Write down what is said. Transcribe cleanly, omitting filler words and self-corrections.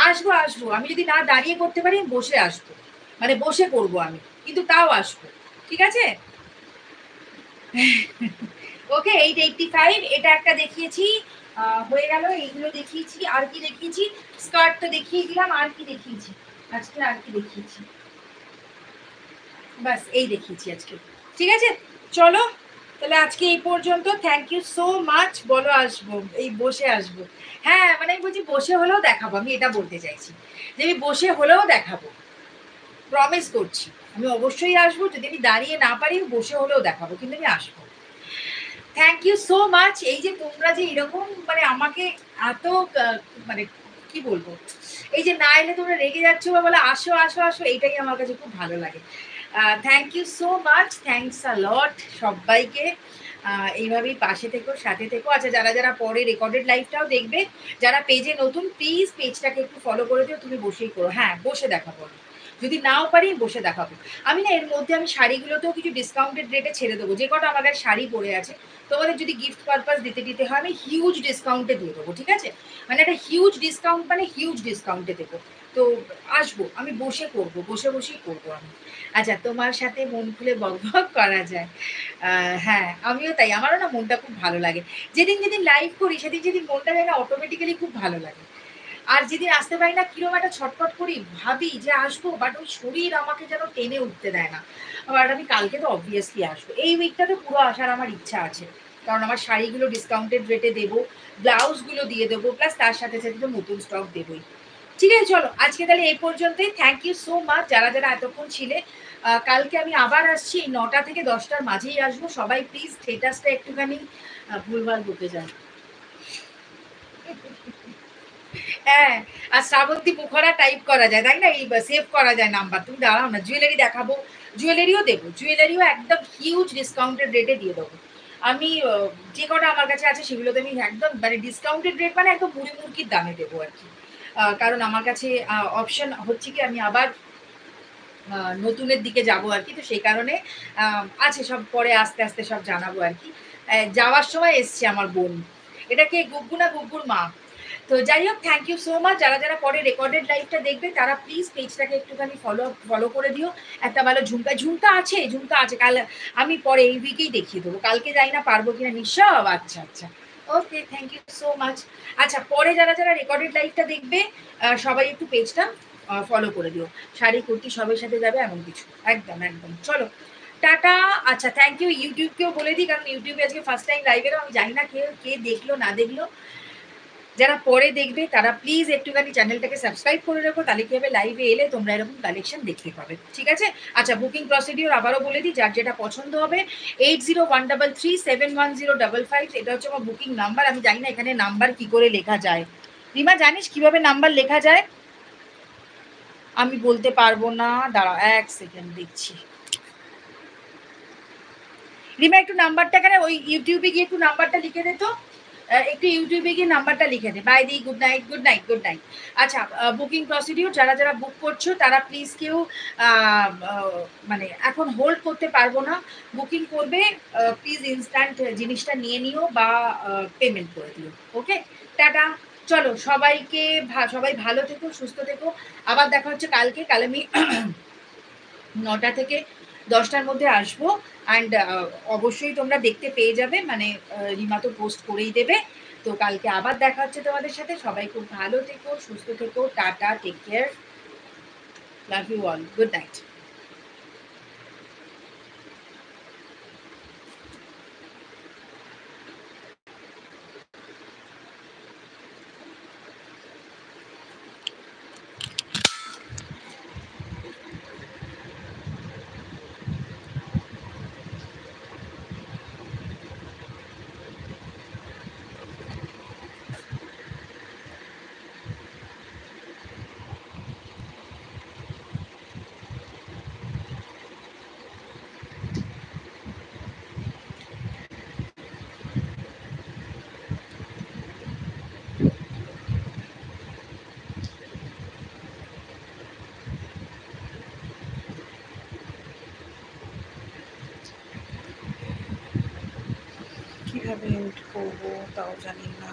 আসবো আসবো, আমি যদি না দাঁড়িয়ে করতে পারি বসে আসবো, মানে বসে করবো আমি, কিন্তু তাও আসবো, ঠিক আছে? ওকে, 885 এটা একটা দেখিয়েছি, হয়ে গেল। এইগুলো দেখিয়েছি, আর কি দেখিয়েছি? স্কার্ট তো দেখিয়ে দিলাম, আর কি দেখিয়েছি আজকে? আর কি দেখিয়েছি? বাস এই দেখিয়েছি আজকে, ঠিক আছে? চলো তাহলে আজকে এই পর্যন্ত। Thank you so much. বলো আসবো, এই বসে আসবো। হ্যাঁ মানে আমি বলছি বসে হলেও দেখাবো, আমি এটা বলতে চাইছি যে আমি বসে হলেও দেখাবো, প্রমিস করছি। আমি অবশ্যই আসবো, যদি আমি দাঁড়িয়ে না পারি বসে হলেও দেখাবো, কিন্তু আমি আসবো। Thank you so much. এই যে তোমরা যে এরকম মানে আমাকে এত মানে কি বলবো, এই যে না এলে তোমরা রেগে যাচ্ছ বা বলে আসো আসো আসো, এইটাই আমার কাছে খুব ভালো লাগে। Thank you so much, thanks a lot সবাইকে। এইভাবেই পাশে থেকো, সাথে থেকো। আচ্ছা, যারা যারা পরে রেকর্ডেড লাইভটাও দেখবে, যারা পেজে নতুন, প্লিজ পেজটাকে একটু ফলো করে দিও। তুমি বসেই করো, হ্যাঁ বসে দেখাবো, যদি নাও পারি বসে দেখাবো। আমি না এর মধ্যে আমি শাড়িগুলোতেও কিছু ডিসকাউন্টেড রেটে ছেড়ে দেবো, যে কটা আমার কাছে শাড়ি পরে আছে তোমাদের যদি গিফট পারপাস দিতে হয় আমি হিউজ ডিসকাউন্টে দিয়ে দেবো, ঠিক আছে? মানে একটা হিউজ ডিসকাউন্ট, মানে হিউজ ডিসকাউন্টে দেবো। তো আসবো, আমি বসে করব, বসে বসেই করবো আমি। আচ্ছা, তোমার সাথে মন খুলে বকবক করা যায়, হ্যাঁ আমিও তাই, আমারও না মনটা খুব ভালো লাগে। যেদিন যেদিন লাইভ করি সেদিন যেদিন মনটা যেন অটোমেটিক্যালি খুব ভালো লাগে। আর যেদিন আসতে পারি না কিরম একটা ছটফট করি, ভাবি যে আসবো, বাট ওই শরীর আমাকে যেন টেনে উঠতে দেয় না। বাট আমি কালকে তো অবভিয়াসলি আসবো, এই উইকটাতে পুরো আসার আমার ইচ্ছা আছে, কারণ আমার শাড়িগুলো ডিসকাউন্টেড রেটে দেবো, ব্লাউজগুলো দিয়ে দেবো, প্লাস তার সাথে সাথে তো নতুন স্টক দেবোই। ঠিক আছে, চলো আজকে তাহলে এই পর্যন্তই। থ্যাংক ইউ সো মাচ যারা যারা এতক্ষণ ছিলে। কালকে আমি আবার আসছি, 9টা থেকে 10টার মাঝেই আসবো। সবাই প্লিজ স্টেটাসটা একটুখানি ভুলভাল বকে যান। হ্যাঁ, আর শ্রাবন্তী মুখরা টাইপ করা যায়, তাই না? এই সেভ করা যায় নাম্বার। তুমি দাঁড়াও না, জুয়েলারি দেখাবো, জুয়েলারিও দেবো, জুয়েলারিও একদম হিউজ ডিসকাউন্টেড রেটে দিয়ে দেবো। আমি যে কটা আমার কাছে আছে সেগুলোতে আমি একদম মানে ডিসকাউন্টেড রেট, মানে একদম মুড়ি মুরগির দামে দেবো আর কি। কারণ আমার কাছে অপশন হচ্ছে কি, আমি আবার নতুনের দিকে যাব আর কি, তো সেই কারণে আছে সব, পরে আস্তে আস্তে সব জানাবো আর কি। যাওয়ার সময় এসছে আমার বোন, এটা কে, গুগ্গু না গুগ্গুর মা? তো যাই হোক, থ্যাংক ইউ সো মাচ। যারা যারা পরে রেকর্ডেড লাইভটা দেখবে তারা প্লিজ পেজটাকে একটুখানি ফলো ফলো করে দিও। একটা ভালো ঝুমকা, ঝুমকা আছে, ঝুমকা আছে, কাল আমি পরে এই উইকেই দেখিয়ে দেবো, কালকে যাই না পারবো কিনা নিশ্চয়। আচ্ছা আচ্ছা, ওকে, থ্যাংক ইউ সো মাচ। আচ্ছা, পরে যারা যারা রেকর্ডেড লাইভটা দেখবে সবাই একটু পেজটা ফলো করে দিও। শাড়ি কুর্তি সবের সাথে যাবে এমন কিছু, একদম একদম। চলো টাটা। আচ্ছা, থ্যাংক ইউ ইউটিউবকেও বলে দিই, কারণ ইউটিউবে আজকে ফার্স্ট টাইম লাইভ এলো, আমি জানি না কে কে দেখলো না দেখলো। যারা পরে দেখবে তারা প্লিজ একটুখানি চ্যানেলটাকে সাবস্ক্রাইব করে রাখো, তাহলে কি হবে, লাইভে এলে তোমরা এরকম কালেকশন দেখতে পাবে, ঠিক আছে? আচ্ছা, বুকিং প্রসিডিওর আবারও বলে দিই, যার যেটা পছন্দ হবে 8013371055, এটা হচ্ছে আমার বুকিং নাম্বার। আমি জানি না এখানে নাম্বার কি করে লেখা যায়। রিমা, জানিস কিভাবে নাম্বার লেখা যায়? আমি বলতে পারবো না, দাঁড়া এক সেকেন্ড দেখছি। রিমা, একটু নাম্বারটা কেন ওই ইউটিউবে গিয়ে একটু নাম্বারটা লিখে দে তো, একটু ইউটিউবে গিয়ে নাম্বারটা লিখে দে। বাই দি, good night, good night, good night. আচ্ছা, বুকিং প্রসিডিওর যারা যারা বুক করছো তারা প্লিজ কেউ মানে এখন হোল্ড করতে পারবো না, বুকিং করবে প্লিজ ইনস্ট্যান্ট জিনিসটা নিয়ে নিও বা পেমেন্ট করে দিও। ওকে, টাটা। চলো সবাইকে, সবাই ভালো থেকো, সুস্থ থেকো। আবার দেখা হচ্ছে কালকে। কাল আমি 9টা থেকে 10টার মধ্যে আসবো। অ্যান্ড অবশ্যই তোমরা দেখতে পেয়ে যাবে, মানে রিমা তো পোস্ট করেই দেবে। তো কালকে আবার দেখা হচ্ছে তোমাদের সাথে। সবাই খুব ভালো থেকো, সুস্থ থেকো, টাটা, take care, love you all, good night. কিভাবে এন্ড করবো তাও জানি না।